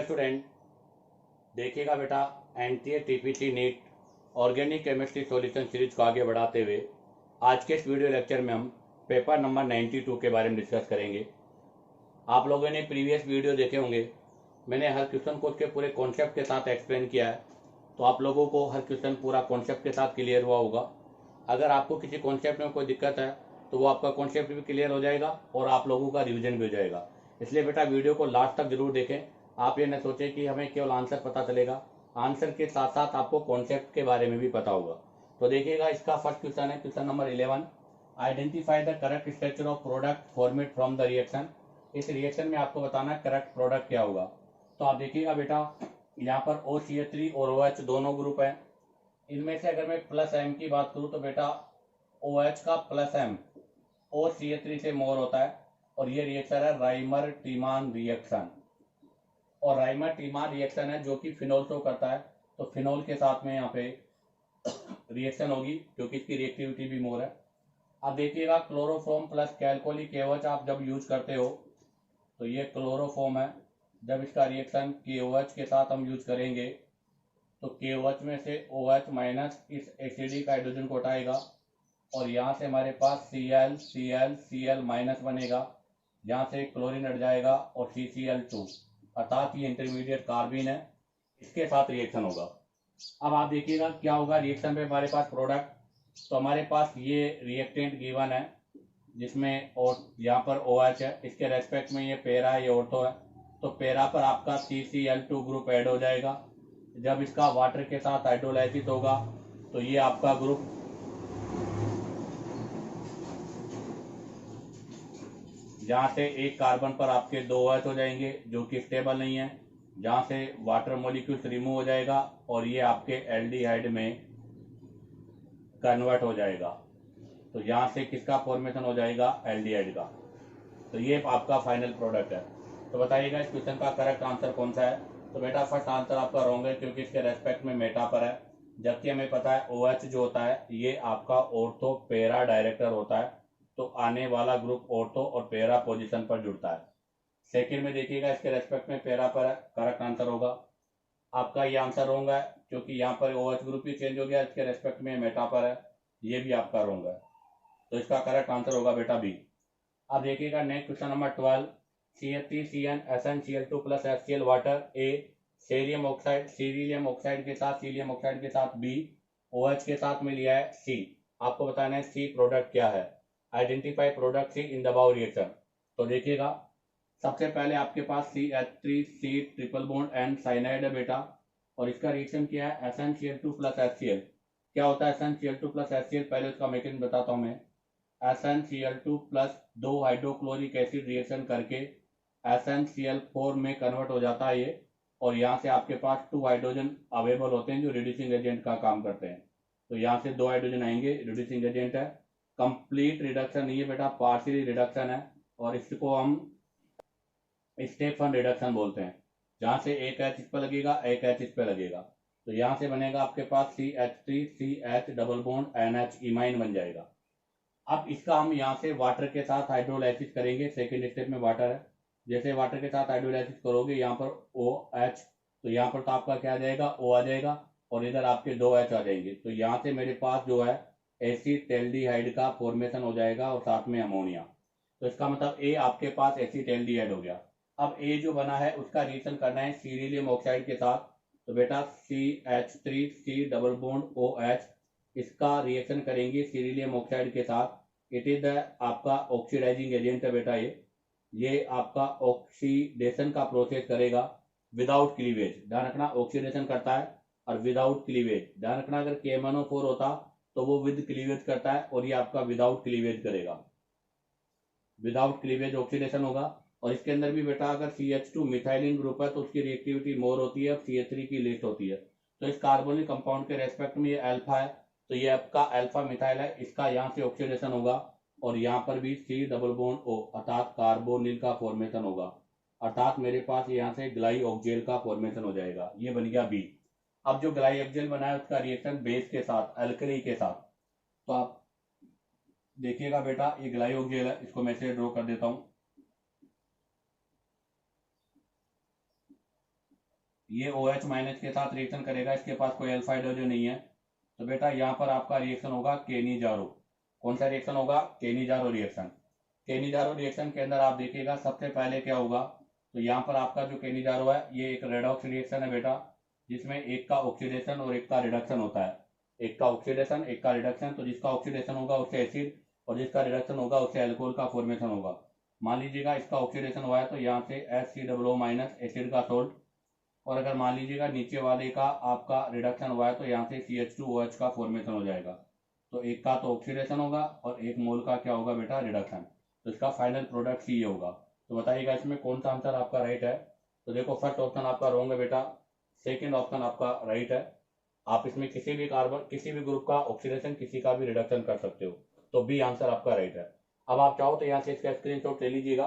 Student, देखिएगा बेटा, NTA TPC NEET organic chemistry solution series को आगे बढ़ाते हुए आज के इस वीडियो लेक्चर में हम पेपर नंबर 92 के बारे में डिस्कस करेंगे। आप लोगों ने प्रीवियस वीडियो देखे होंगे, मैंने हर क्वेश्चन को उसके पूरे कॉन्सेप्ट के साथ एक्सप्लेन किया है, तो आप लोगों को हर क्वेश्चन पूरा कॉन्सेप्ट के साथ क्लियर हुआ होगा। अगर आपको किसी कॉन्सेप्ट में कोई दिक्कत है तो वो आपका कॉन्सेप्ट भी क्लियर हो जाएगा और आप लोगों का रिविजन भी हो जाएगा। इसलिए बेटा वीडियो को लास्ट तक जरूर देखें। आप ये न सोचें कि हमें केवल आंसर पता चलेगा, आंसर के साथ साथ आपको कॉन्सेप्ट के बारे में भी पता होगा। तो देखिएगा, इसका फर्स्ट क्वेश्चन है, question number 11, identify the correct structure of product format from the reaction. इस रिएक्शन में आपको बताना है करेक्ट प्रोडक्ट क्या होगा। तो आप देखिएगा बेटा, यहाँ पर OCH3 और OH दोनों ग्रुप है। इनमें से अगर मैं प्लस एम की बात करूँ तो बेटा OH का प्लस एम OCH3 से मोर होता है और ये रिएक्शन है राइमर टीमान रिएक्शन। और राइमर टीमान रिएक्शन है जो कि फिनोल शो करता है, तो फिनोल के साथ में यहाँ पे रिएक्शन होगी क्योंकि इसकी रिएक्टिविटी भी मोर है। अब देखिएगा, क्लोरोफॉर्म प्लस कैल्कोलिक KOH आप जब यूज करते हो तो ये क्लोरोफॉर्म है। जब इसका रिएक्शन KOH के साथ हम यूज करेंगे तो KOH में से OH माइनस इस एसिडिक हाइड्रोजन को उठाएगा और यहाँ से हमारे पास Cl माइनस बनेगा, यहाँ से क्लोरीन हट जाएगा और CCl2, अर्थात ये इंटरमीडिएट कार्बन है, इसके साथ रिएक्शन होगा। अब आप देखिएगा क्या होगा रिएक्शन पे हमारे पास प्रोडक्ट। तो हमारे पास ये रिएक्टेंट गिवन है जिसमें और यहाँ पर OH है, इसके रेस्पेक्ट में ये पैरा है, ये ऑर्थो है, तो पैरा पर आपका CCl2 ग्रुप ऐड हो जाएगा। जब इसका वाटर के साथ हाइड्रोलाइसिस होगा तो ये आपका ग्रुप जहाँ से एक कार्बन पर आपके 2 OH हो जाएंगे जो कि स्टेबल नहीं है, जहाँ से वाटर मॉलिक्यूल्स रिमूव हो जाएगा और ये आपके एल्डिहाइड में कन्वर्ट हो जाएगा। तो यहाँ से किसका फॉर्मेशन हो जाएगा, एल्डिहाइड का। तो ये आपका फाइनल प्रोडक्ट है। तो बताइएगा इस क्वेश्चन का करेक्ट आंसर कौन सा है। तो बेटा फर्स्ट आंसर आपका रॉन्ग है क्योंकि इसके रेस्पेक्ट में मेटा पर है, जबकि हमें पता है OH जो होता है ये आपका ऑर्थो पैरा डायरेक्टर होता है, तो आने वाला ग्रुप ऑर्थो और पैरा पोजीशन पर जुड़ता है। सेकंड में देखिएगा, इसके रेस्पेक्ट में पैरा पर है, करेक्ट आंसर होगा। आपका ये आंसर रॉन्ग है क्योंकि यहाँ पर OH ग्रुप ही चेंज हो गया, इसके रेस्पेक्ट में मेटा पर है, ये भी आपका रॉन्ग है। तो इसका करेक्ट आंसर होगा बेटा बी। अब देखिएगा next question number 12, CH3CN SnCl2 plus HCl water A, cerium oxide के साथ B, OH के साथ में लिया है C। आपको बताना है C प्रोडक्ट क्या है। Identify product C in the above reaction. तो देखिएगा, सबसे पहले आपके पास CH3C triple bond and cyanide है बेटा, और इसका रिएक्शन क्या है SnCl2 प्लस HCl। क्या होता है SnCl2 प्लस HCl, पहले उसका मैकेनिज्म बताता हूं मैं। SnCl2 plus 2 hydrochloric acid reaction करके SnCl4 में कन्वर्ट हो जाता है ये, और यहाँ से आपके पास 2 हाइड्रोजन अवेलेबल होते हैं जो रिड्यूसिंग एजेंट का काम करते हैं। तो यहाँ से 2 हाइड्रोजन आएंगे, रिड्यूसिंग एजेंट है। कंप्लीट रिडक्शन नहीं है बेटा, पार्शियली रिडक्शन है, और इसको हम स्टेफन रिडक्शन बोलते हैं, जहाँ से एक H इस पर लगेगा, एक H इस पर लगेगा। तो यहाँ से बनेगा आपके पास CH3CH double bond NH imine बन जाएगा। अब इसका हम यहाँ से वाटर के साथ हाइड्रोलाइसिस करेंगे, सेकेंड स्टेप में वाटर है। जैसे वाटर के साथ हाइड्रोलाइसिस करोगे यहाँ पर OH, तो यहाँ पर तो आपका क्या आ जाएगा, O आ जाएगा, और इधर आपके 2 H आ जाएंगे। तो यहाँ से मेरे पास जो है एसिटेल्डिहाइड का फॉर्मेशन हो जाएगा और साथ में अमोनिया। तो इसका मतलब A आपके पास एसिटेल्डिहाइड हो गया। अब A जो बना है उसका रिएक्शन करना है सीरियम ऑक्साइड के साथ। तो बेटा CH3C डबल बॉन्ड OH, इसका रिएक्शन करेंगे सीरियम ऑक्साइड के साथ। इट इज द आपका ऑक्सीडाइजिंग एजेंट है बेटा, ये आपका ऑक्सीडेशन का प्रोसेस करेगा विदाउट क्लीवेज। ध्यान रखना, ऑक्सीडेशन करता है और विदाउट क्लीवेज। ध्यान रखना, अगर KMnO4 होता तो वो विद क्लीवेज करता है, और ये आपका विदाउट क्लीवेज करेगा, विदाउट क्लीवेज ऑक्सीडेशन होगा। और इसके अंदर भी बेटा अगर CH2 मिथाइलिन ग्रुप है तो उसकी रिएक्टिविटी मोर होती है और CH3 की लेस होती है। तो इस कार्बोनिक कंपाउंड के रेस्पेक्ट में ये अल्फा है, तो ये आपका अल्फा मिथाइल है, इसका यहाँ से ऑक्सीडेशन होगा और यहाँ पर भी C डबल बॉन्ड O अर्थात कार्बोनिल का फॉर्मेशन होगा, अर्थात मेरे पास यहाँ से ग्लाइऑक्जेल का फॉर्मेशन हो जाएगा। ये बन गया B। अब जो ग्लाइऑक्जेल बना है उसका रिएक्शन बेस के साथ, अल्कली के साथ। तो आप देखिएगा बेटा, ये ग्लाइऑक्जेल है, इसको मैं से ड्रॉ कर देता हूँ। ये OH माइनस के साथ रिएक्शन करेगा, इसके पास कोई अल्फा हाइड्रोजन नहीं है, तो बेटा यहाँ पर आपका रिएक्शन होगा केनिजारो। कौन सा रिएक्शन होगा? Cannizzaro reaction. केनिजारो रिएक्शन के अंदर आप देखिएगा सबसे पहले क्या होगा, तो यहाँ पर आपका जो केनिजारो है ये एक रेडॉक्स रिएक्शन है बेटा, जिसमें एक का ऑक्सीडेशन और एक का रिडक्शन होता है। एक का ऑक्सीडेशन, एक का रिडक्शन। तो जिसका ऑक्सीडेशन होगा उससे एसिड और जिसका रिडक्शन होगा उससे अल्कोहल का फॉर्मेशन होगा। मान लीजिएगा इसका ऑक्सीडेशन हुआ है तो यहाँ से HCOO माइनस एसिड का सोल्ट, और अगर मान लीजिएगा नीचे वाले का आपका रिडक्शन हुआ है तो यहाँ से CH2OH का फॉर्मेशन हो जाएगा। तो एक का तो ऑक्सीडेशन होगा और एक मोल का क्या होगा बेटा? रिडक्शन। तो इसका फाइनल प्रोडक्ट सी होगा। तो बताइएगा इसमें कौन सा आंसर आपका राइट है? तो देखो फर्स्ट ऑप्शन आपका रॉन्ग है बेटा, सेकेंड ऑप्शन आपका राइट है। आप इसमें किसी भी कार्बन, किसी भी ग्रुप का ऑक्सीडेशन, किसी का भी रिडक्शन कर सकते हो, तो बी आंसर आपका राइट है। अब आप चाहो तो यहाँ से इसका स्क्रीनशॉट ले लीजिएगा।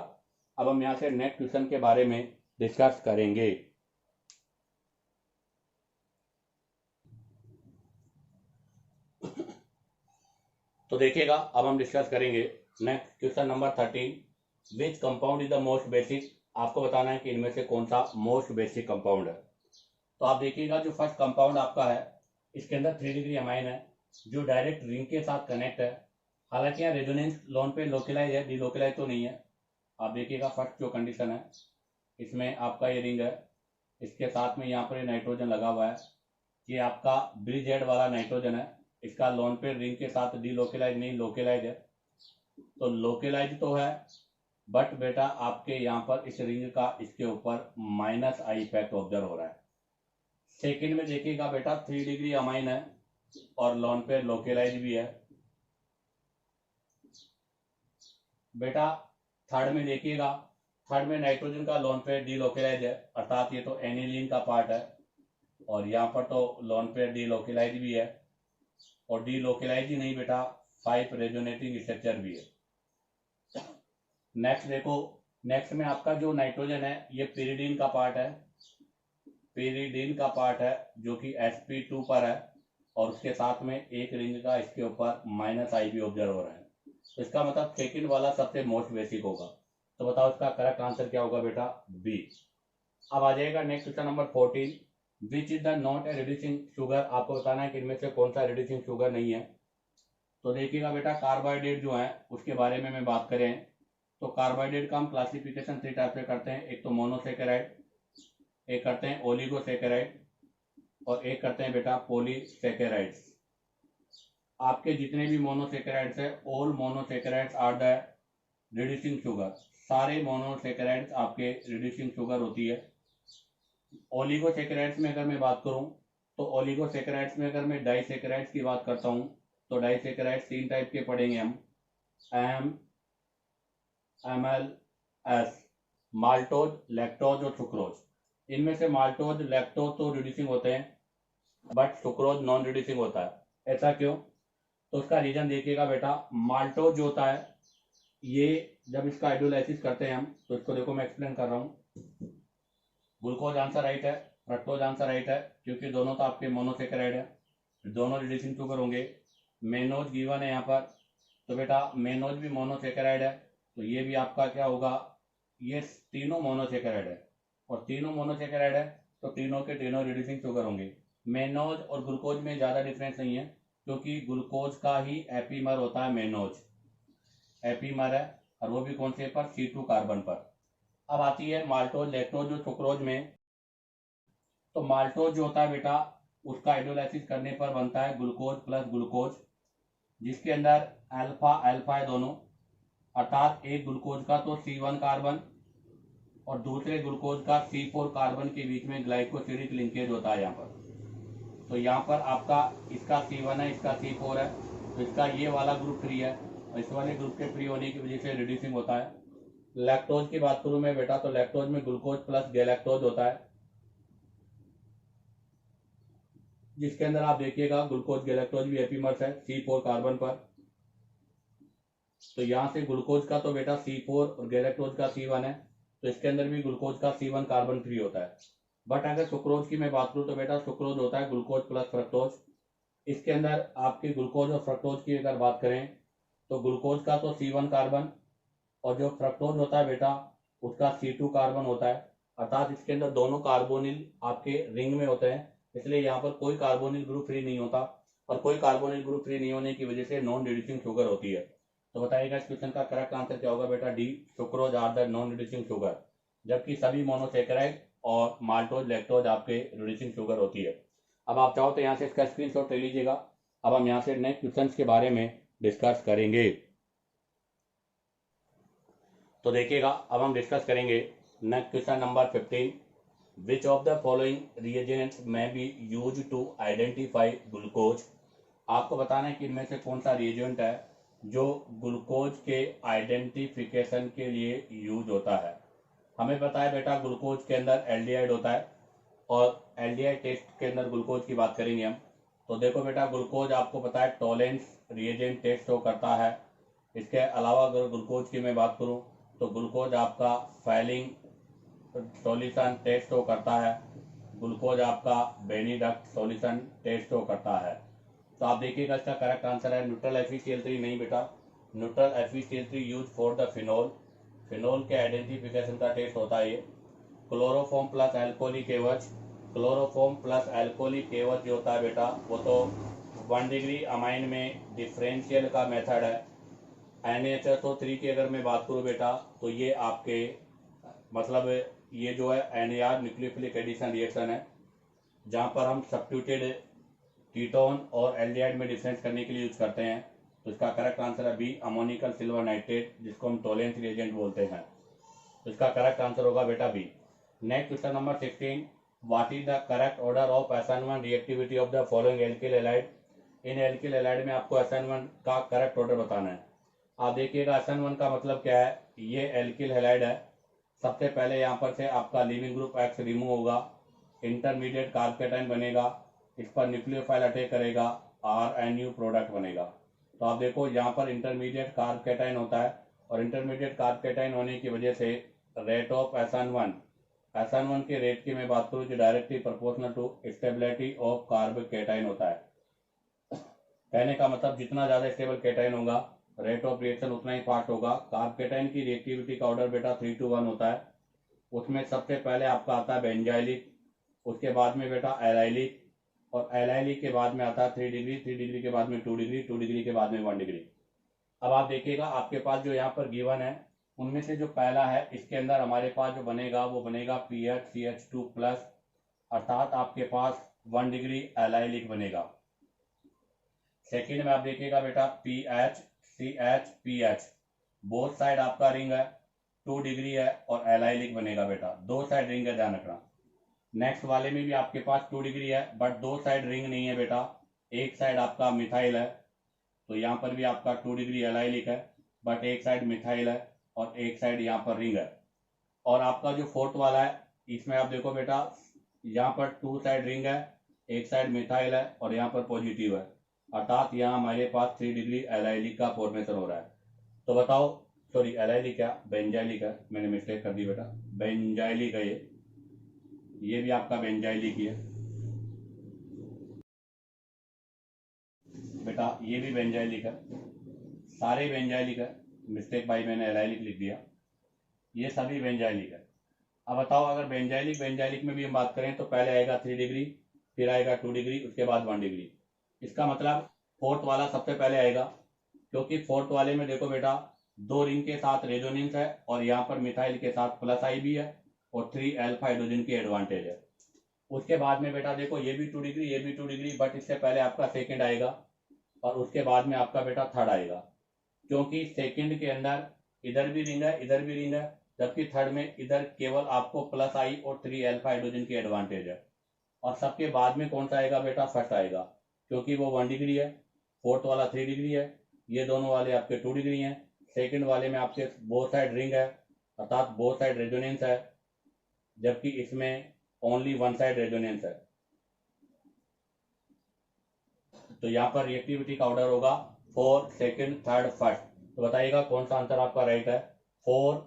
अब हम यहाँ से नेक्स्ट क्वेश्चन के बारे में डिस्कस करेंगे। तो देखिएगा अब हम डिस्कस करेंगे next question number 13, which compound is the most basic. आपको बताना है कि इनमें से कौन सा मोस्ट बेसिक कंपाउंड है। तो आप देखिएगा जो फर्स्ट कंपाउंड आपका है इसके अंदर 3 डिग्री अमाइन है जो डायरेक्ट रिंग के साथ कनेक्ट है। हालांकि यहाँ रेजोनेंस लोन पे लोकेलाइज है, डिलोकेलाइज तो नहीं है। आप देखिएगा फर्स्ट जो कंडीशन है इसमें आपका ये रिंग है, इसके साथ में यहाँ पर ये नाइट्रोजन लगा हुआ है, ये आपका ब्रिज हेड वाला नाइट्रोजन है। इसका लोन पे रिंग के साथ डिलोकेलाइज नहीं, लोकेलाइज है। तो लोकेलाइज तो है बट बेटा आपके यहाँ पर इस रिंग का इसके ऊपर -I इफेक्ट ऑब्जर्व हो रहा है। सेकेंड में देखिएगा बेटा 3 डिग्री अमाइन है और लोन पे लोकेलाइज भी है बेटा। थर्ड में देखिएगा, थर्ड में नाइट्रोजन का लोन पे डिलोकेलाइज है, अर्थात ये तो एनिलीन का पार्ट है, और यहाँ पर तो लोन पे डिलोकेलाइज भी है, और डिलोकेलाइज ही नहीं बेटा 5 रेजोनेटिंग स्ट्रक्चर भी है। नेक्स्ट देखो, नेक्स्ट में आपका जो नाइट्रोजन है ये पिरिडीन का पार्ट है, पिरिडीन का पार्ट है जो कि sp2 पर है, और उसके साथ में एक रिंग का इसके ऊपर -I भी ऑब्जर्व हो रहा है। तो इसका मतलब सेकंड वाला सबसे मोस्ट बेसिक होगा। तो बताओ इसका करेक्ट आंसर क्या होगा बेटा? बी। अब आ जाएगा next question number 14, which is the not a reducing sugar. आपको बताना है कि इनमें से कौन सा रिड्यूसिंग शुगर नहीं है। तो देखिएगा बेटा कार्बोहाइड्रेट जो है उसके बारे में बात करें तो कार्बोहाइड्रेट का हम क्लासिफिकेशन 3 टाइप से करते हैं। एक तो मोनोसेकेराइड, एक करते हैं ओलिगोसेकेराइड, और एक करते हैं बेटा पॉलीसेकेराइड्स। आपके जितने भी मोनोसेकेराइड्स है, all monosaccharides are the reducing sugar. सारे मोनोसेकेराइड्स आपके रिड्यूसिंग शुगर होती है। ओलिगोसेकेराइड्स में अगर मैं बात करूं तो ओलिगोसेकेराइड्स में अगर मैं डाइसेकेराइड्स की बात करता हूं तो डाइसेकेराइड्स 3 टाइप के पढ़ेंगे हम, एम, MLS, माल्टोज, लैक्टोज और सुक्रोज। इनमें से माल्टोज, लैक्टोज तो रिड्यूसिंग होते हैं बट सुक्रोज नॉन रिड्यूसिंग होता है। ऐसा क्यों? तो उसका रीजन देखिएगा बेटा, माल्टोज जो होता है ये जब इसका हाइड्रोलाइसिस करते हैं हम, तो इसको देखो मैं एक्सप्लेन कर रहा हूँ। ग्लूकोज आंसर राइट है, फ्रक्टोज आंसर राइट है, क्योंकि दोनों तो आपके मोनोसेकेराइड है, दोनों रिड्यूसिंग शुगर होंगे। मेनोज गिवन है यहाँ पर, तो बेटा मेनोज भी मोनोसेकेराइड है, तो ये भी आपका क्या होगा? ये तीनों मोनोसेकेराइड है, और तीनों मोनोसेकेराइड है तो तीनों के तीनों रिड्यूसिंग शुगर होंगे। मेनोज और ग्लूकोज में ज़्यादा डिफरेंस नहीं है, क्योंकि ग्लूकोज का ही एपीमर होता है मेनोज, एपीमर है, और वो भी कौन से पर? C2 कार्बन पर। अब आती है माल्टोज, लैक्टोज और सुक्रोज में। तो माल्टोज जो होता है बेटा उसका हाइड्रोलाइसिस करने पर बनता है ग्लूकोज प्लस ग्लूकोज, जिसके अंदर अल्फा अल्फा है दोनों, अर्थात एक ग्लूकोज का तो C1 कार्बन और दूसरे ग्लूकोज का C4 कार्बन के बीच में ग्लाइकोसिडिक लिंकेज होता है यहाँ पर। तो यहाँ पर आपका इसका C1 है, इसका C4 है, तो इसका ये वाला ग्रुप फ्री है, और इस वाले ग्रुप के फ्री होने की वजह से रिड्यूसिंग होता है। लैक्टोज की बात करूं मैं बेटा, तो लैक्टोज में ग्लूकोज प्लस गैलेक्टोज होता है, जिसके अंदर आप देखिएगा ग्लूकोज गैलेक्टोज भी एपीमर्स है C4 कार्बन पर। तो यहाँ से ग्लूकोज का तो बेटा C4 और गैलेक्टोज का C1 है, तो इसके अंदर भी ग्लूकोज का C1 कार्बन फ्री होता है। बट अगर सुक्रोज की मैं बात करूं तो बेटा सुक्रोज होता है ग्लूकोज प्लस फ्रक्टोज। इसके अंदर आपके ग्लूकोज और फ्रक्टोज की अगर बात करें तो ग्लूकोज का तो C1 कार्बन, और जो फ्रक्टोज होता है बेटा उसका C2 कार्बन होता है, अर्थात इसके अंदर दोनों कार्बोनिल आपके रिंग में होते हैं, इसलिए यहाँ पर कोई कार्बोनिल ग्रुप फ्री नहीं होता, और कोई कार्बोनिल ग्रुप फ्री नहीं होने की वजह से नॉन रिड्यूसिंग शुगर होती है। तो बताइएगा इस क्वेश्चन का करेक्ट आंसर क्या होगा बेटा? D, sucrose are the non reducing sugar, जबकि सभी मोनोसेकेराइड और माल्टोज लैक्टोज आपके रिड्यूसिंग शुगर होती है। अब आप चाहो तो यहाँ से इसका स्क्रीनशॉट ले लीजिएगा। अब हम यहाँ से नेक्स्ट क्वेश्चन के बारे में डिस्कस करेंगे। तो देखिएगा, अब हम डिस्कस करेंगे next question number 15। Which of the following reagents में be use to identify glucose. आपको बताना है कि इनमें से कौन सा रिएजेंट है जो ग्लूकोज के आइडेंटिफिकेशन के लिए यूज होता है। हमें पता है बेटा ग्लूकोज के अंदर एल्डिहाइड होता है, और एल्डिहाइड टेस्ट के अंदर ग्लूकोज की बात करेंगे हम। तो देखो बेटा, ग्लूकोज आपको पता है टॉलेंस रिएजेंट टेस्ट शो करता है। इसके अलावा अगर ग्लूकोज की मैं बात करूं तो ग्लूकोज आपका फैलिंग सॉल्यूशन टेस्ट शो करता है, ग्लूकोज आपका बेनिडक्ट सॉल्यूशन टेस्ट शो करता है। तो आप देखिएगा इसका करेक्ट आंसर है न्यूट्रल FeCl3। नहीं बेटा, neutral FeCl3 use for the phenol, phenol के आइडेंटिफिकेशन का टेस्ट होता है ये। क्लोरोफॉर्म प्लस एल्कोहलिक एवज, क्लोरोफॉर्म प्लस एल्कोहलिक एवज जो होता है बेटा वो तो 1 डिग्री अमाइन में डिफरेंशियल का मेथड है। NaHSO3 की अगर मैं बात करूँ बेटा तो ये आपके मतलब ये जो है NAR न्यूक्लियोफिलिक एडिशन रिएक्शन है, जहाँ पर हम सब्स्टिट्यूटेड कीटोन और एल्डिहाइड में डिफरेंस करने के लिए यूज करते हैं। तो इसका करेक्ट आंसर है बी, अमोनिकल सिल्वर नाइट्रेट, जिसको हम टॉलेंस रिएजेंट बोलते हैं। तो इसका करेक्ट आंसर होगा बेटा B. Next question number 16। What is the correct order of SN1 reactivity of the following alkyl halide. इन एल्किल हैलाइड में आपको SN1 का करेक्ट ऑर्डर बताना है। आप देखिएगा SN1 का मतलब क्या है, ये एल्किल हैलाइड है। सबसे पहले यहाँ पर से आपका लीविंग ग्रुप X रिमूव होगा, इंटरमीडिएट कार्बोकेटाइन बनेगा, इस पर न्यूक्लियोफाइल अटैक करेगा, RNU प्रोडक्ट बनेगा। तो आप देखो यहाँ पर इंटरमीडिएट कार्बोकेटाइन होता है, और इंटरमीडिएट कार्बोकेटाइन होने की वजह से रेट ऑफ SN1 के रेट की मैं बात करूँ जो directly proportional to stability of carbocation होता है। कहने का मतलब जितना ज्यादा स्टेबल केटाइन होगा रेट ऑफ रिएक्शन उतना ही फास्ट होगा। कार्बोकेटाइन की रिएक्टिविटी का ऑर्डर बेटा 3 to 1 होता है। उसमें सबसे पहले आपका आता है बेंजाइलिक, उसके बाद में बेटा एलाइलिक, और एलाइलिक के बाद में आता है 3 डिग्री, 3 डिग्री के बाद में 2 डिग्री, 2 डिग्री के बाद में 1 डिग्री। अब आप देखिएगा आपके पास जो यहाँ पर गिवन है उनमें से जो पहला है इसके अंदर हमारे पास जो बनेगा वो बनेगा PHCH2 प्लस, अर्थात आपके पास 1 डिग्री एलाइलिक बनेगा। सेकेंड में आप देखिएगा बेटा PHCH बोथ साइड आपका रिंग है, 2 डिग्री है और एलाइलिक बनेगा बेटा, दो साइड रिंग है, ध्यान रखना। नेक्स्ट वाले में भी आपके पास 2 डिग्री है बट दो साइड रिंग नहीं है बेटा, एक साइड आपका मिथाइल है। तो यहाँ पर भी आपका 2 डिग्री एलाइलिक है बट एक साइड मिथाइल है और एक साइड यहाँ पर रिंग है। और आपका जो फोर्थ वाला है इसमें आप देखो बेटा यहाँ पर 2 साइड रिंग है, एक साइड मिथाइल है और यहाँ पर पॉजिटिव है, अर्थात यहाँ हमारे पास 3 डिग्री एलाइलिक का फॉर्मेशन हो रहा है। तो बताओ, सॉरी एलाइलिक क्या, बेंजाइलिक है, मैंने मिस्टेक कर दी बेटा, बेंजाइलिक है ये भी आपका बेंजाइलिक ही है बेटा, ये भी बेंजाइलिक है, सारे बेंजाइलिक है, मिस्टेक भाई मैंने एलाइलिक लिख दिया, ये सभी बेंजाइलिक है। अब बताओ अगर बेंजाइलिक में भी हम बात करें तो पहले आएगा 3 डिग्री, फिर आएगा 2 डिग्री, उसके बाद 1 डिग्री। इसका मतलब फोर्थ वाला सबसे पहले आएगा, क्योंकि फोर्थ वाले में देखो बेटा 2 रिंग के साथ रेजोनेंस है और यहाँ पर मिथाइल के साथ प्लस आई भी है और 3 अल्फा हाइड्रोजन की एडवांटेज है। उसके बाद में बेटा देखो ये भी 2 डिग्री, ये भी 2 डिग्री, बट इससे पहले आपका सेकेंड आएगा और उसके बाद में आपका बेटा थर्ड आएगा, क्योंकि सेकेंड के अंदर इधर भी रिंग है इधर भी रिंग है, जबकि थर्ड में इधर केवल आपको प्लस आई और 3 अल्फा हाइड्रोजन की एडवांटेज है। और सबके बाद में कौन सा आएगा बेटा, फर्स्ट आएगा, क्योंकि वो 1 डिग्री है, फोर्थ वाला 3 डिग्री है, ये दोनों वाले आपके 2 डिग्री हैं। सेकंड वाले में आपके बोथ साइड रिंग है, अर्थात बोथ साइड रेजोनेंस है, जबकि इसमें ओनली 1 साइड रेजोनेंस है। तो यहाँ पर रिएक्टिविटी का ऑर्डर होगा 4, सेकंड, थर्ड, फर्स्ट। तो बताइएगा कौन सा आंसर आपका राइट है, 4,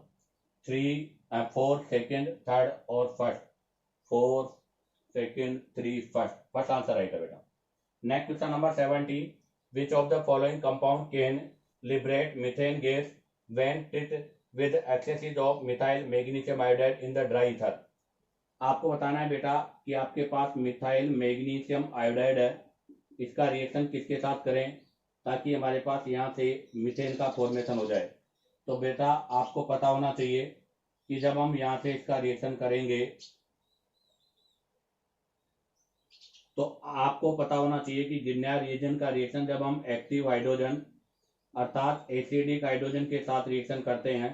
सेकंड, थर्ड और first, 4, second, 3, first, first answer right है बेटा। Next question number 17। Which of the following compound can liberate methane gas when treated with excess of methyl magnesium iodide in the dry ether। आपको बताना है बेटा कि आपके पास methyl magnesium iodide है, इसका रिएक्शन किसके साथ करें ताकि हमारे पास यहाँ से मीथेन का फॉर्मेशन हो जाए। तो बेटा आपको पता होना चाहिए कि जब हम यहाँ से इसका रिएक्शन करेंगे तो आपको पता होना चाहिए कि गिरनार रिएजेंट का रिएक्शन जब हम एक्टिव हाइड्रोजन अर्थात एसिडिक हाइड्रोजन के साथ रिएक्शन करते हैं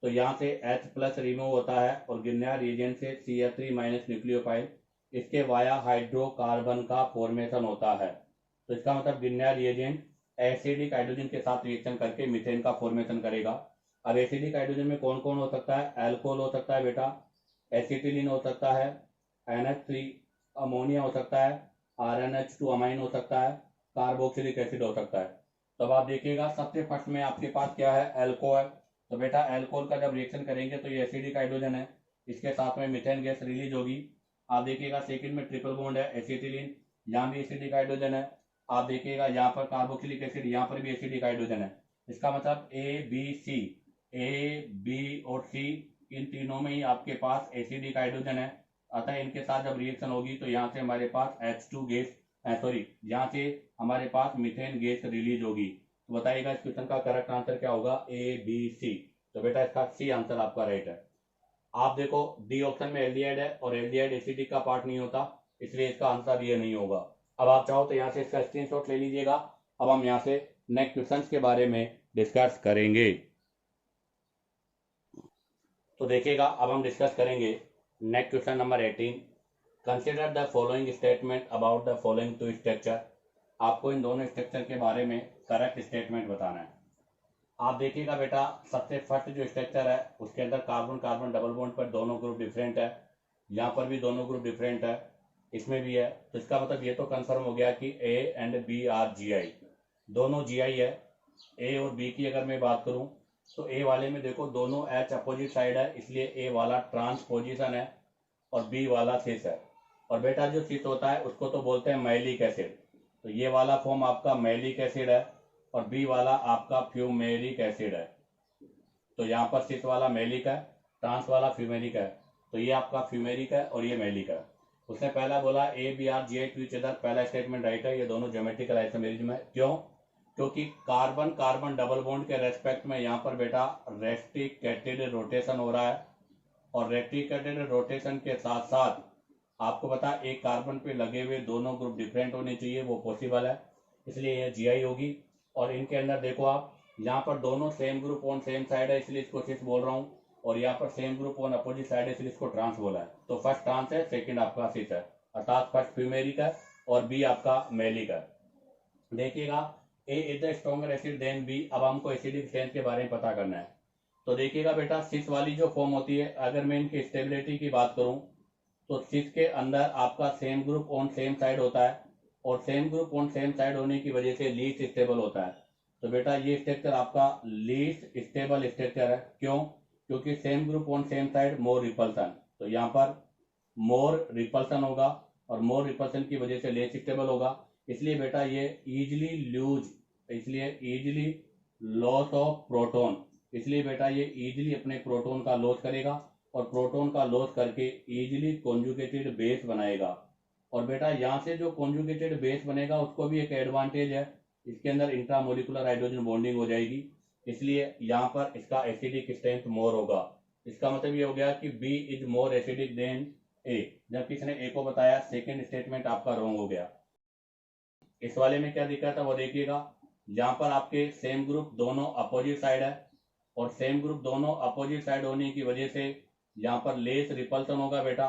तो यहाँ से H प्लस रिमूव होता है और गिरनार रिएजेंट से CH3 माइनस न्यूक्लियोफाइल इसके वाया हाइड्रोकार्बन का फॉर्मेशन होता है। तो इसका मतलब गिरनार रिएजेंट एसिडिक हाइड्रोजन के साथ रिएक्शन करके मीथेन का फॉर्मेशन करेगा। अब एसिडिक हाइड्रोजन में कौन कौन हो सकता है? एल्कोहल हो सकता है बेटा, एसिटिलीन हो सकता है, NH3 अमोनिया हो सकता है, RNH2 अमाइन हो सकता है, कार्बोक्सिलिक एसिड हो सकता है। तब आप देखिएगा सबसे फर्स्ट में आपके पास क्या है? एल्कोहल। तो बेटा एल्कोहल का जब रिएक्शन करेंगे तो ये एसिडिक हाइड्रोजन है, इसके साथ में मीथेन गैस रिलीज होगी। आप देखिएगा सेकंड में ट्रिपल बॉन्ड है एसिटिलीन, यहाँ भी एसिडिक हाइड्रोजन है। आप देखिएगा यहाँ पर कार्बोक्सिलिक एसिड, यहाँ पर भी एसिडिक हाइड्रोजन है। इसका मतलब ए बी और सी इन तीनों में ही आपके पास एसिडिक हाइड्रोजन है। अतः इनके साथ जब रिएक्शन होगी तो यहाँ से हमारे पास H2 गैस यहाँ से हमारे पास मीथेन गैस रिलीज होगी। तो बताइएगा इस क्वेश्चन का करेक्ट आंसर क्या होगा? ABC। तो बेटा इसका सी आंसर आपका राइट है। आप देखो डी ऑप्शन में एल्डिहाइड है और एल्डिहाइड एसिडिक का पार्ट नहीं होता, इसलिए इसका आंसर ये नहीं होगा। अब आप चाहो तो यहाँ से इसका स्क्रीनशॉट ले लीजिएगा। अब हम यहाँ से नेक्स्ट क्वेश्चन के बारे में डिस्कस करेंगे। तो देखिएगा अब हम डिस्कस करेंगे next question number 18। Consider the following statement about the following two structure. आपको इन दोनों स्ट्रक्चर के बारे में करेक्ट स्टेटमेंट बताना है। आप देखिएगा बेटा सबसे फर्स्ट जो स्ट्रक्चर है उसके अंदर कार्बन कार्बन डबल बॉन्ड पर दोनों ग्रुप डिफरेंट है, यहाँ पर भी दोनों ग्रुप डिफरेंट है, इसमें भी है। तो इसका मतलब ये तो कंफर्म हो गया कि A and B are GI, दोनों GI है। A और B की अगर मैं बात करूं तो A वाले में देखो दोनों H अपोजिट साइड है, इसलिए A वाला ट्रांसपोजिशन है और B वाला सिस है। और बेटा जो सिस होता है उसको तो बोलते हैं मैलिक एसिड। तो ये वाला फॉर्म आपका मैलिक एसिड है और बी वाला आपका फ्यूमेरिक एसिड है। तो यहाँ पर सिस वाला मैलिक है, ट्रांस वाला फ्यूमेरिक है। तो ये आपका फ्यूमेरिक है और ये मैलिक है। उसने पहला बोला ABr टू ईच अदर, पहला स्टेटमेंट राइट है, ये दोनों ज्योमेट्रिकल आइसोमेरिज्म है। क्यों? क्योंकि कार्बन कार्बन डबल बॉन्ड के रेस्पेक्ट में यहाँ पर बेटा रेस्ट्रिकेटेड रोटेशन हो रहा है और रेस्ट्रिकेटेड रोटेशन के साथ साथ आपको पता एक कार्बन पे लगे हुए दोनों ग्रुप डिफरेंट होने चाहिए, वो पॉसिबल है, इसलिए ये GI होगी। और इनके अंदर देखो आप यहाँ पर दोनों same group on same side है, इसलिए इसको सिस बोल रहा हूँ, और यहाँ पर same group on opposite side है, इसलिए इसको ट्रांस बोला है। तो फर्स्ट ट्रांस है, सेकंड आपका सिस है, अर्थात फर्स्ट फ्यूमेरिक है और बी आपका मैलिक है। देखिएगा A is the stronger acid than B. अब हमको एसिडिक स्ट्रेंथ के बारे में पता करना है। तो देखिएगा बेटा सिस वाली जो फॉर्म होती है, अगर मैं इनकी स्टेबिलिटी की बात करूं तो सिस के अंदर आपका same group on same side होता है और same group on same side होने की वजह से लीस्ट स्टेबल होता है। तो बेटा ये स्ट्रक्चर आपका लीस्ट स्टेबल स्ट्रक्चर है। क्यों? क्योंकि same group on same side more repulsion. तो यहाँ पर मोर रिपल्सन होगा और मोर रिपल्सन की वजह से लेस स्टेबल होगा, इसलिए बेटा ये इजिली लूज, इसलिए इजिली लॉस ऑफ प्रोटोन, इसलिए बेटा ये इजिली अपने प्रोटोन का लॉस करेगा और प्रोटोन का लॉस करके इजिली कॉन्जुगेटेड बेस बनाएगा। और बेटा यहाँ से जो कॉन्जुगेटेड बेस बनेगा उसको भी एक एडवांटेज है, इसके अंदर इंट्रामोलिकुलर हाइड्रोजन बॉन्डिंग हो जाएगी, इसलिए यहाँ पर इसका एसिडिक स्ट्रेंथ मोर होगा। इसका मतलब ये हो गया कि B is more acidic then A, जब किसी ने A को बताया, सेकेंड स्टेटमेंट आपका रॉन्ग हो गया। इस वाले में क्या दिक्कत है वो देखिएगा, यहाँ पर आपके सेम ग्रुप दोनों अपोजिट साइड है और सेम ग्रुप दोनों अपोजिट साइड होने की वजह से यहाँ पर लेस रिपल्सन होगा। बेटा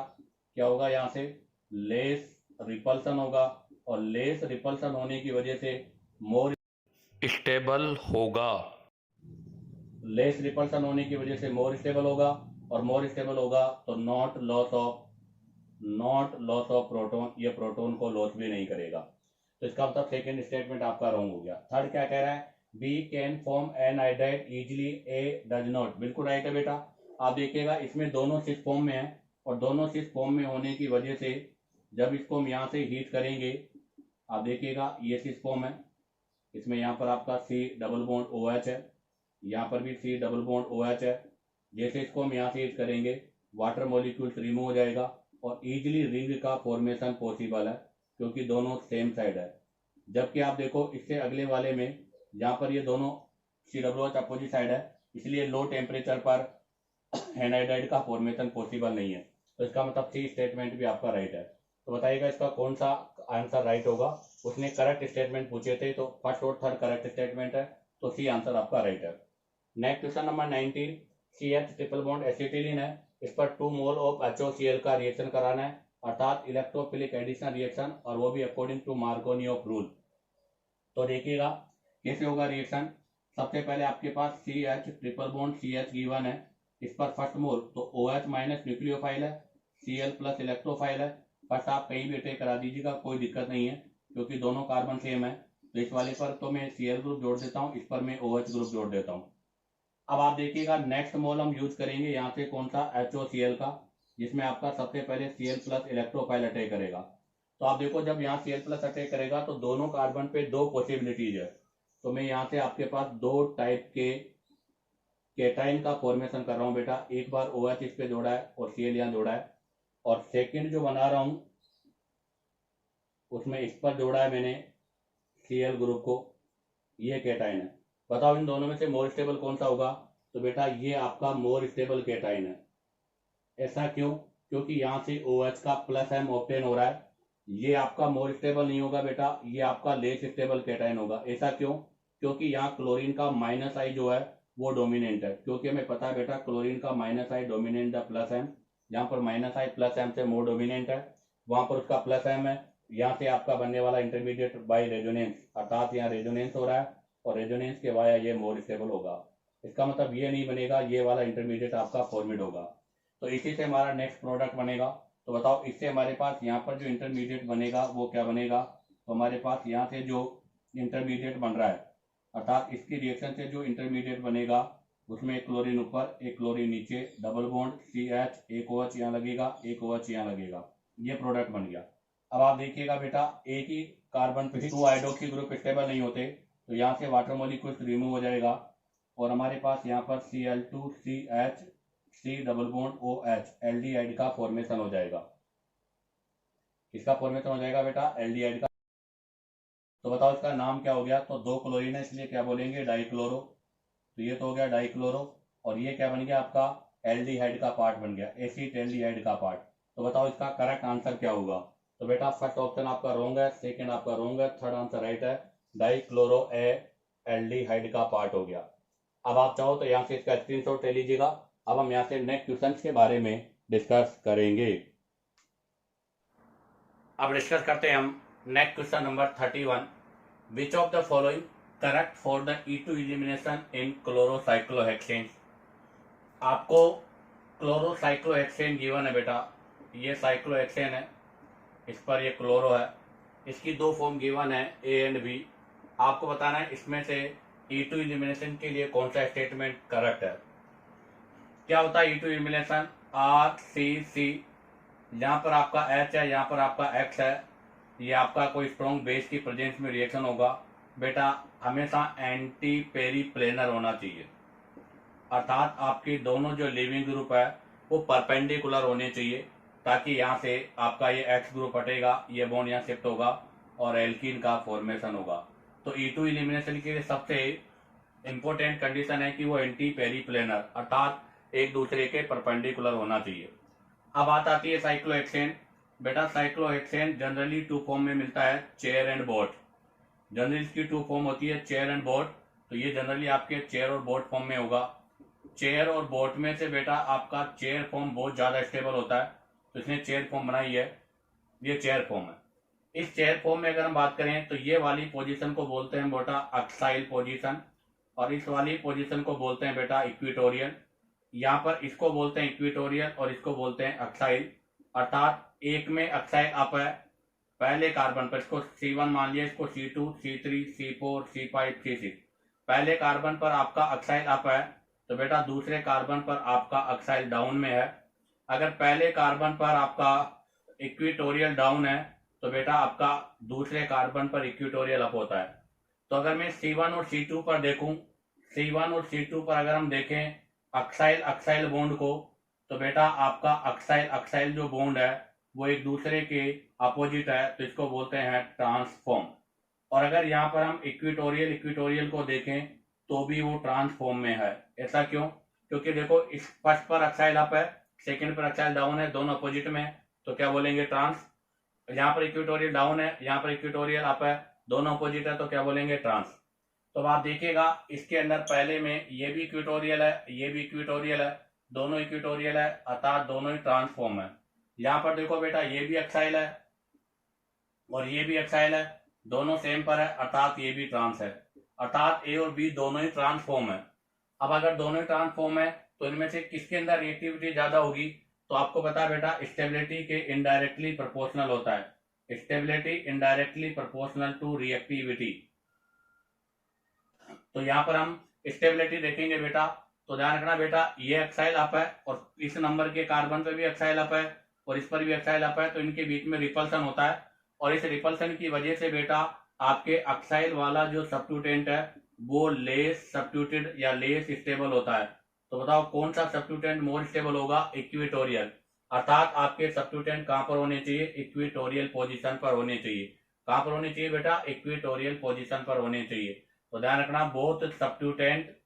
क्या होगा? यहाँ से लेस रिपल्सन होगा और लेस रिपल्सन होने की वजह से मोर स्टेबल होगा। लेस रिपल्सन होने की वजह से मोर स्टेबल होगा और मोर स्टेबल होगा तो नॉट लॉस ऑफ प्रोटोन, ये प्रोटोन को लॉस भी नहीं करेगा। तो इसका मतलब सेकेंड स्टेटमेंट आपका रॉन्ग हो गया। थर्ड क्या कह रहा है? B can form anhydride easily, A does not. बिल्कुल राइट है बेटा। आप देखिएगा इसमें दोनों सिस फॉर्म में है और दोनों सिस फॉर्म में होने की वजह से जब इसको हम यहाँ से हीट करेंगे, आप देखिएगा ये सिस फॉर्म है, इसमें यहाँ पर आपका C डबल बॉन्ड OH है, यहाँ पर भी C डबल बॉन्ड OH है। जैसे इसको हम यहाँ से हीट करेंगे वाटर मॉलिक्यूल्स रिमूव हो जाएगा और इजीली रिंग का फॉर्मेशन पॉसिबल है क्योंकि दोनों सेम साइड है। जबकि आप देखो इससे अगले वाले में जहाँ पर ये दोनों COOH अपोजिट साइड है, इसलिए लो टेम्परेचर पर एनाइडाइड का फॉर्मेशन पॉसिबल नहीं है। तो इसका मतलब सी स्टेटमेंट भी आपका राइट है। तो बताइएगा इसका कौन सा आंसर राइट होगा। उसने करेक्ट स्टेटमेंट पूछे थे, तो फर्स्ट और थर्ड करेक्ट स्टेटमेंट है, तो सी आंसर आपका राइट है। Next question number 19, CH triple bond acetylene है, इस पर 2 मोल ऑफ HOCl का रिएक्शन कराना है, अर्थात इलेक्ट्रोफिलिक एडिशन रिएक्शन, और वो भी अकॉर्डिंग टू मार्कोनियोव रूल। तो देखिएगा कैसे होगा रिएक्शन। सबसे पहले आपके पास CH triple bond CH given है, इस पर फर्स्ट मोल तो OH माइनस न्यूक्लियोफाइल है, Cl प्लस इलेक्ट्रोफाइल है। फर्स्ट आप कहीं भी अटैक करा दीजिएगा, कोई दिक्कत नहीं है क्योंकि दोनों कार्बन सेम है। तो इस वाले पर तो मैं Cl ग्रुप जोड़ देता हूँ, इस पर मैं OH ग्रुप जोड़ देता हूँ। अब आप देखिएगा नेक्स्ट मोल हम यूज करेंगे यहाँ से कौन सा, HOCl का, जिसमें आपका सबसे पहले Cl प्लस इलेक्ट्रोफाइल अटैक करेगा। तो आप देखो जब यहाँ Cl प्लस अटैक करेगा तो दोनों कार्बन पे दो पॉसिबिलिटीज है। तो मैं यहाँ से आपके पास दो टाइप के केटाइन का फॉर्मेशन कर रहा हूँ बेटा। एक बार OH इस पे जोड़ा है और Cl यहाँ जोड़ा है, और सेकंड जो बना रहा हूँ उसमें इस पर जोड़ा है मैंने Cl ग्रुप को, ये केटाइन है। बताओ इन दोनों में से मोर स्टेबल कौन सा होगा। तो बेटा ये आपका मोर स्टेबल केटाइन है। ऐसा क्यों? क्योंकि यहाँ से OH का प्लस M ऑब्टेन हो रहा है। ये आपका मोर स्टेबल नहीं होगा बेटा, ये आपका लेस स्टेबल केटाइन होगा। ऐसा क्यों? क्योंकि यहाँ क्लोरीन का माइनस आई जो है वो डोमिनेंट है, क्योंकि हमें पता है बेटा क्लोरीन का minus I dominate the plus M. यहाँ पर माइनस आई प्लस एम से मोर डोमिनेंट है, वहां पर उसका प्लस एम है। यहाँ से आपका बनने वाला इंटरमीडिएट बाई रेजोनेंस, अर्थात यहाँ रेजोनेंस हो रहा है और रेजोनेंस के वाया ये मोर स्टेबल होगा। इसका मतलब ये नहीं बनेगा, ये वाला इंटरमीडिएट आपका फॉर्मेट होगा। तो इसी से हमारा नेक्स्ट प्रोडक्ट बनेगा। तो बताओ इससे हमारे पास यहाँ पर जो इंटरमीडिएट बनेगा वो क्या बनेगा। तो हमारे पास यहाँ से जो इंटरमीडिएट बन रहा है, अर्थात इसकी रिएक्शन से जो इंटरमीडिएट बनेगा उसमें एक क्लोरीन ऊपर एक क्लोरीन नीचे, डबल बॉन्ड CH, एक OH यहाँ लगेगा, एक OH यहाँ लगेगा, ये प्रोडक्ट बन गया। अब आप देखिएगा बेटा एक ही कार्बन पे 2 हाइड्रोक्सी ग्रुप स्टेबल नहीं होते, तो यहाँ से वाटर मॉलिक्यूल्स रिमूव हो जाएगा और हमारे पास यहाँ पर Cl2CH C double bond OH aldehyde का फॉर्मेशन हो जाएगा। इसका फॉर्मेशन हो जाएगा बेटा एल्डिहाइड का। तो बताओ इसका नाम क्या हो गया। तो दो क्लोरीन है इसलिए क्या बोलेंगे, डाइक्लोरो। तो ये तो हो गया डाइक्लोरो, और ये क्या बन गया आपका, एल्डिहाइड का पार्ट बन गया, एसिड एल्डिहाइड का पार्ट। तो बताओ इसका करेक्ट आंसर क्या होगा। तो बेटा फर्स्ट ऑप्शन आपका रॉन्ग है, सेकंड आपका रॉन्ग है, थर्ड आंसर राइट है, डाइक्लोरो एल्डिहाइड का पार्ट हो गया। अब आप चाहो तो यहाँ से इसका स्क्रीनशॉट ले लीजिएगा। अब हम यहाँ से नेक्स्ट क्वेश्चन के बारे में डिस्कस करेंगे। अब डिस्कस करते हैं हम next question number 31, which of the following correct for the E2 elimination in chlorocyclohexane. आपको क्लोरोसाइक्लोहेक्सेन गिवन है बेटा, ये साइक्लोहेक्सेन है, इस पर ये क्लोरो है, इसकी दो फॉर्म गिवन है A एंड B। आपको बताना है इसमें से E2 एलिमिनेशन के लिए कौन सा स्टेटमेंट करेक्ट है। क्या होता है E2 एलिमिनेशन, RCC, यहाँ पर आपका H है, यहाँ पर आपका X है, ये आपका कोई स्ट्रॉन्ग बेस की प्रेजेंस में रिएक्शन होगा। बेटा हमेशा एंटी पेरीप्लेनर होना चाहिए, अर्थात आपके दोनों जो लिविंग ग्रुप है वो परपेंडिकुलर होने चाहिए, ताकि यहाँ से आपका ये X ग्रुप हटेगा, ये बॉन्ड यहाँ शिफ्ट होगा और एल्कीन का फॉर्मेशन होगा। तो E2 एलिमिनेशन के लिए सबसे इंपॉर्टेंट कंडीशन है कि वो एंटी पेरीप्लेनर, अर्थात एक दूसरे के परपेंडिकुलर होना चाहिए। अब बात आती है साइक्लोहेक्सेन। बेटा साइक्लोहेक्सेन जनरली टू फॉर्म में मिलता है, चेयर एंड बोट। जनरली इसकी टू फॉर्म होती है, चेयर एंड बोट। तो ये जनरली आपके चेयर और बोट फॉर्म में होगा। चेयर और बोट में से बेटा आपका चेयर फॉर्म बहुत ज्यादा स्टेबल होता है, तो इसने चेयर फॉर्म बनाई है, ये चेयर फॉर्म है। इस चेयर फॉर्म में अगर हम बात करें तो ये वाली पोजीशन को बोलते हैं बेटा अक्साइल पोजीशन, और इस वाली पोजीशन को बोलते हैं बेटा इक्वेटोरियल। यहाँ पर इसको बोलते हैं इक्वेटोरियल और इसको बोलते हैं अक्साइल, अर्थात एक में अक्साइल अप है, पहले कार्बन पर इसको C1 मान लिया, इसको C2, C3, C4, C5, C6, पहले कार्बन पर आपका अक्साइल अप है, तो बेटा दूसरे कार्बन पर आपका अक्साइल डाउन में है। अगर पहले कार्बन पर आपका इक्वेटोरियल डाउन है तो बेटा आपका दूसरे कार्बन पर इक्वेटोरियल अप होता है। तो अगर मैं C1 और C2 पर देखूं, C1 और C2 पर अगर हम देखें अक्साइल अक्साइल बॉन्ड को, तो बेटा आपका अक्साइल अक्साइल जो बॉन्ड है वो एक दूसरे के अपोजिट है, तो इसको बोलते हैं ट्रांसफॉर्म। और अगर यहाँ पर हम इक्विटोरियल इक्विटोरियल को देखें तो भी वो ट्रांसफॉर्म में है। ऐसा क्यों? क्योंकि देखो इस फर्स्ट पर एक्साइल अप है, सेकंड पर एक्साइल डाउन है, दोनों अपोजिट में है, तो क्या बोलेंगे? ट्रांस। यहाँ पर इक्विटोरियल डाउन है, यहाँ पर इक्विटोरियल अप है, दोनों अपोजिट है, तो क्या बोलेंगे? ट्रांस। तो अब आप देखिएगा इसके अंदर पहले में ये भी इक्विटोरियल है, ये भी इक्विटोरियल है, दोनों इक्विटोरियल है, अर्थात दोनों ही ट्रांसफॉर्म है। यहाँ पर देखो बेटा ये भी एक्साइल है और ये भी एक्साइल है, दोनों सेम पर है, अर्थात ये भी ट्रांस है, अर्थात ए और बी दोनों ही ट्रांसफॉर्म है। अब अगर दोनों ही ट्रांसफॉर्म है तो इनमें से किसके अंदर रिएक्टिविटी ज्यादा होगी? तो आपको पता है बेटा स्टेबिलिटी के इनडायरेक्टली प्रोपोर्शनल होता है, stability indirectly proportional to reactivity. तो यहाँ पर हम स्टेबिलिटी देखेंगे बेटा, तो ध्यान रखना बेटा ये एक्साइल अप है और इस नंबर के कार्बन पे भी एक्साइल अप है और इस पर भी एक्साइल अप है, तो इनके बीच में रिपल्सन होता है और इस रिपल्सन की वजह से बेटा आपके एक्साइल वाला जो सब्स्टिट्यूटेंट है वो लेस सब्स्टिट्यूटेड या लेस स्टेबल होता है। तो बताओ कौन सा सब्स्टिट्यूटेंट मोर स्टेबल होगा? इक्विटोरियल। अर्थात आपके सब्स्टिट्यूटेंट कहां पर होने चाहिए? इक्विटोरियल पोजीशन पर होने चाहिए। कहां पर होने चाहिए बेटा? इक्विटोरियल पोजीशन पर होने चाहिए। तो ध्यान रखना बोथ सब्स्टिट्यूटेंट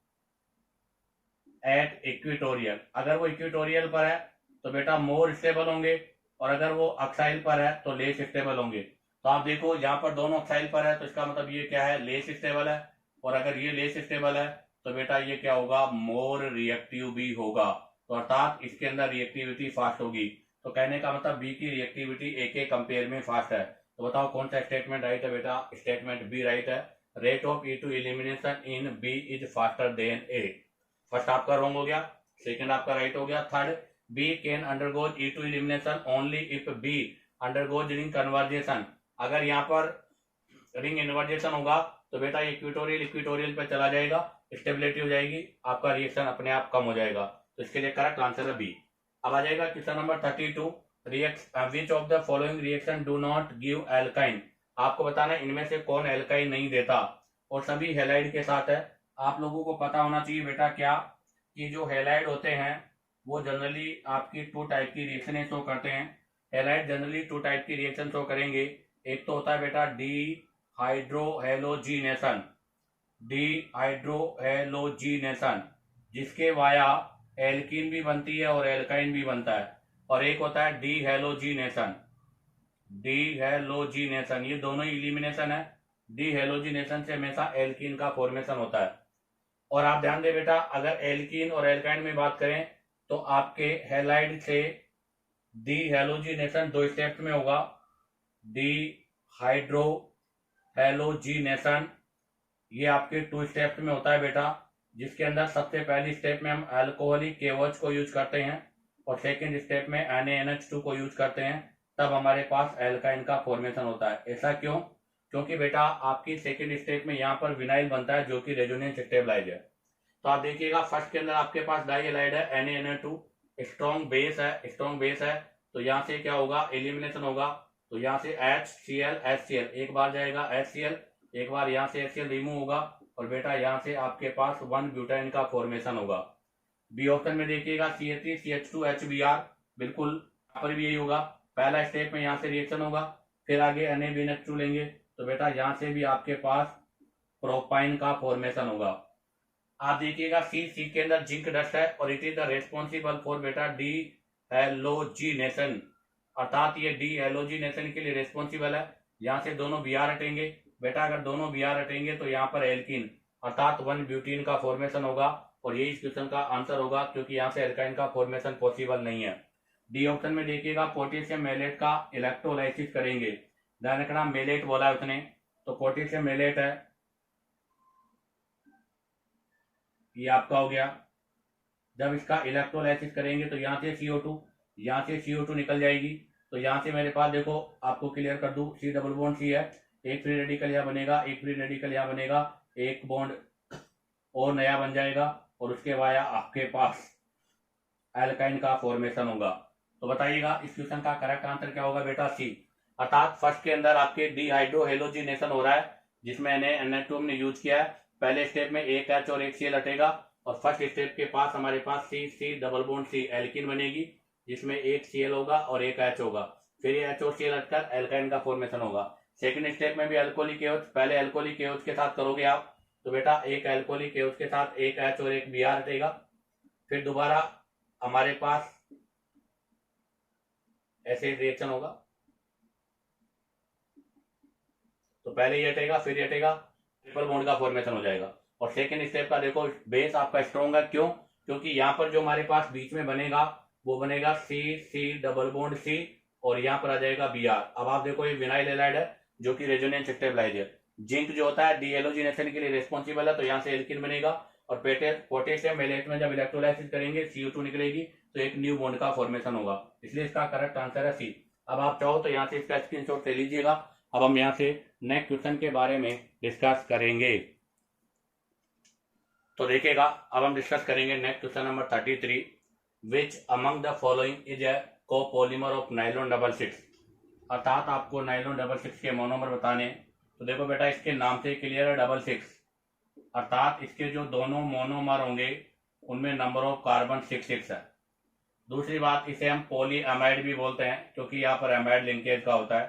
एट इक्विटोरियल, अगर वो इक्विटोरियल पर है तो बेटा मोर स्टेबल होंगे और अगर वो अक्साइल पर है तो लेस स्टेबल होंगे। तो आप देखो यहाँ पर दोनों अक्साइल पर है तो इसका मतलब ये क्या है? लेस स्टेबल है। और अगर ये लेस स्टेबल है तो बेटा ये क्या होगा? मोर रिएक्टिव भी होगा, तो अर्थात इसके अंदर रिएक्टिविटी फास्ट होगी। तो कहने का मतलब बी की रिएक्टिविटी ए के कंपेयर में फास्ट है। तो बताओ कौन सा स्टेटमेंट राइट है बेटा? स्टेटमेंट बी राइट है। Rate of E2 elimination in B is faster than A. First आपका रॉन्ग हो गया, सेकंड आपका राइट हो गया। Third, B can undergoes E2 elimination only if B undergoes ring conversion. अगर यहाँ पर रिंग इन्वर्जेशन होगा तो बेटा इक्विटोरियल इक्विटोरियल पे चला जाएगा, स्टेबिलिटी हो जाएगी, आपका रिएक्शन अपने आप कम हो जाएगा। तो इसके लिए करेक्ट आंसर है बी। अब आ जाएगा question number 32। Which of the following reaction do not give alkyne. आपको बताना है इनमें से कौन एल्काइन नहीं देता और सभी हेलाइड के साथ है। आप लोगों को पता होना चाहिए बेटा क्या कि जो हेलाइड होते हैं वो जनरली आपकी टू टाइप की रिएक्शन शो करते हैं। हेलाइड जनरली टू टाइप की रिएक्शन शो करेंगे। एक तो होता है बेटा डी हाइड्रोहेलोजीनेशन, डिहाइड्रोहेलोजीनेशन जिसके वाया एल्कीन भी बनती है और एल्काइन भी बनता है। और एक होता है डीहेलोजीनेशन, डीहेलोजीनेशन ये दोनों ही इलिमिनेशन है। डीहेलोजीनेशन से हमेशा एल्कीन का फॉर्मेशन होता है। और आप ध्यान दें बेटा अगर एल्कीन और एल्काइन में बात करें तो आपके हेलाइड से डीहेलोजीनेशन 2 स्टेप में होगा। डीहाइड्रोहेलोजीनेशन ये आपके 2 स्टेप्स में होता है बेटा, जिसके अंदर सबसे पहली स्टेप में हम अल्कोहलिक KOH को यूज करते हैं और सेकंड स्टेप में NaNH2 को यूज करते हैं, तब हमारे पास एल्काइन का फॉर्मेशन होता है। ऐसा क्यों? क्योंकि बेटा आपकी सेकंड स्टेप में यहाँ पर विनाइल बनता है जो कि रेजोनेंस स्टेबलाइज है। तो आप देखिएगा फर्स्ट के अंदर आपके पास डाइहैलाइड है NaNH2, स्ट्रॉन्ग बेस है, स्ट्रॉन्ग बेस है, तो यहाँ से क्या होगा? एलिमिनेशन होगा। तो यहाँ से HCl HCl एक बार जाएगा, HCl एक बार यहाँ से HCl रिमूव होगा और बेटा यहाँ से आपके पास 1 ब्यूटाइन का फॉर्मेशन होगा। बी ऑप्शन में देखिएगा CH3CH2HBr, बिल्कुल यहाँ पर भी यही होगा। पहला स्टेप में यहाँ से रिएक्शन होगा, फिर आगे NaBNH2 लेंगे तो बेटा यहाँ से भी आपके पास प्रोपाइन का फॉर्मेशन होगा। आप देखिएगा सी के अंदर जिंक डस्ट है और it is the responsible for बेटा डीहेलोजीनेशन, अर्थात ये डीहेलोजीनेशन के लिए रेस्पॉन्सिबल है। यहाँ से दोनों Br हटेंगे बेटा, अगर दोनों Br हटेंगे तो यहाँ पर एल्कीन अर्थात 1 ब्यूटीन का फॉर्मेशन होगा और यही इस क्वेश्चन का आंसर होगा क्योंकि यहाँ से एल्काइन का फॉर्मेशन पॉसिबल नहीं है। डी ऑप्शन में देखिएगा पोटेशियम मेलेट का इलेक्ट्रोलाइसिस करेंगे। ध्यान रखना मेलेट बोला है उसने, तो पोटेशियम मेलेट है, ये आपका हो गया। जब इसका इलेक्ट्रोलाइसिस करेंगे तो यहाँ से CO2, यहाँ से CO2 निकल जाएगी। तो यहाँ से मेरे पास देखो आपको क्लियर कर दूं, C डबल बॉन्ड C है, एक फ्री रेडिकल यहाँ बनेगा, एक फ्री रेडिकल यहाँ बनेगा, एक बॉन्ड और नया बन जाएगा और उसके वाया आपके पास एल्काइन का फॉर्मेशन होगा। तो बताइएगा इस क्वेश्चन का करेक्ट आंसर क्या होगा बेटा? C, अर्थात फर्स्ट के अंदर आपके डिहाइड्रोहेलोजीनेशन हो रहा है जिसमें NaNH2 हमने यूज किया है। पहले स्टेप में एक H और एक Cl हटेगा और फर्स्ट स्टेप के पास हमारे पास C double bond C alkene बनेगी जिसमें एक Cl होगा और एक H होगा। फिर ये HOCl हटकर एल्काइन का फॉर्मेशन होगा। सेकंड स्टेप में भी अल्कोहलिक एओच, पहले अल्कोहलिक एओच के साथ करोगे आप, तो बेटा एक अल्कोहलिक एओच के साथ एक H और एक Br हटेगा। फिर दोबारा हमारे पास एसिड रिएक्शन होगा, तो पहले ये हटेगा फिर ये हटेगा, ट्रिपल बॉन्ड का फॉर्मेशन हो जाएगा। और सेकंड स्टेप का देखो बेस आपका स्ट्रॉन्ग है, क्यों? क्योंकि यहाँ पर जो हमारे पास बीच में बनेगा वो बनेगा C डबल बॉन्ड C और यहाँ पर आ जाएगा Br। अब आप देखो ये विनाइल हैलाइड है जो कि रेजोनेंस स्टेबलाइजर। जिंक जो होता है डीएलोजिनेशन के लिए रिस्पॉन्सिबल है, तो यहाँ से एल्किन बनेगा और पोटेशियम मेलेट में जब इलेक्ट्रोलाइसिस करेंगे CO2 निकलेगी तो एक न्यू बॉन्ड का फॉर्मेशन होगा, इसलिए इसका करेक्ट आंसर है C। अब आप चाहो तो यहाँ से इसका स्क्रीनशॉट ले लीजिएगा। अब हम यहाँ से नेक्स्ट क्वेश्चन के बारे में डिस्कस करेंगे। तो देखिएगा अब हम डिस्कस करेंगे next question number 33, which among the following is a copolymer of nylon 66। अर्थात आपको नाइलॉन 66 के मोनोमर बताने हैं। तो देखो बेटा इसके नाम से क्लियर है 66, अर्थात इसके जो दोनों मोनोमर होंगे उनमें नंबर ऑफ कार्बन 66 है। दूसरी बात, इसे हम पॉली एमाइड भी बोलते हैं क्योंकि यहाँ पर एमाइड लिंकेज का होता है,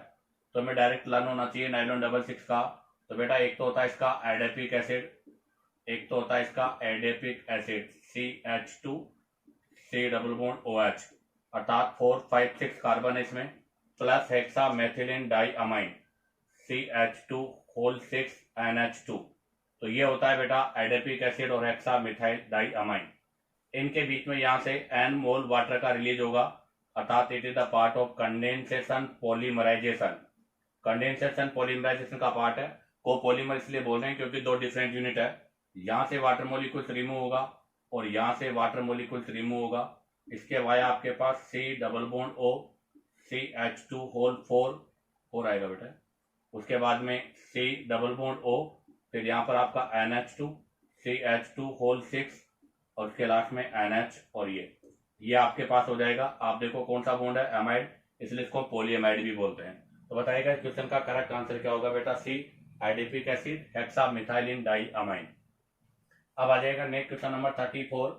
तो हमें डायरेक्ट लर्न होना चाहिए नाइलॉन 66 का। तो बेटा एक तो होता है इसका एडेपिक एसिड, एक तो होता है इसका adipic acid CH2 C double bond OH, अर्थात 4 5 6 कार्बन है इसमें, plus hexa methylene diamine CH2 whole 6 NH2। तो ये होता है बेटा एडेपिक एसिड और हेक्सा मिथाइल डाइअमाइन। इनके बीच में यहाँ से N मोल वाटर का रिलीज होगा, अर्थात it is the part of condensation polymerization. Condensation polymerization का पार्ट है। कोपॉलीमर इसलिए बोल रहे हैं क्योंकि दो डिफरेंट यूनिट है, यहाँ से वाटर मोलिक्यूल्स रिमूव होगा और यहाँ से वाटर मोलिक्यूल्स रिमूव होगा। इसके वाया आपके पास C double bond O CH2 whole 4 आएगा बेटा, उसके बाद में C डबल बॉन्ड O, फिर यहाँ पर आपका NH2 CH2 होल 6 और उसके लास्ट में NH, और ये आपके पास हो जाएगा। आप देखो कौन सा बॉन्ड है, एमाइड, इसलिए इसको पॉलीएमाइड भी बोलते हैं। तो बताइएगा इस क्वेश्चन का करेक्ट आंसर क्या होगा बेटा, C adipic acid hexamethylene diamine. अब आ जाएगा next question number 34,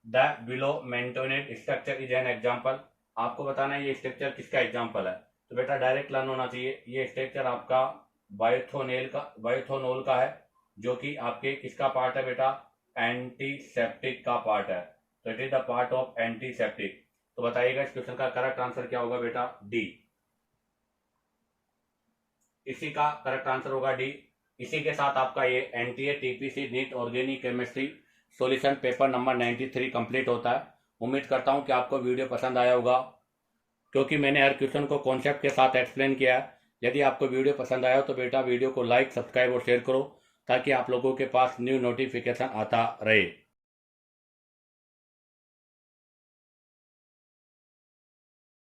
the below mentioned structure is an example. आपको बताना है ये स्ट्रक्चर किसका एग्जांपल है। तो बेटा डायरेक्ट लर्न होना चाहिए। ये स्ट्रक्चर आपका बायोथोनोल का है, जो कि आपके किसका पार्ट है बेटा, एंटीसेप्टिक का पार्ट है। तो it is the part of antiseptic. तो बताइएगा इस क्वेश्चन का करेक्ट आंसर क्या होगा बेटा, D। इसी का करेक्ट आंसर होगा D। इसी के साथ आपका ये NTA TPC NEET organic chemistry solution paper number 93 complete होता है। उम्मीद करता हूं कि आपको वीडियो पसंद आया होगा, क्योंकि मैंने हर क्वेश्चन को कॉन्सेप्ट के साथ एक्सप्लेन किया है। यदि आपको वीडियो पसंद आया हो तो बेटा वीडियो को लाइक, सब्सक्राइब और शेयर करो, ताकि आप लोगों के पास न्यू नोटिफिकेशन आता रहे।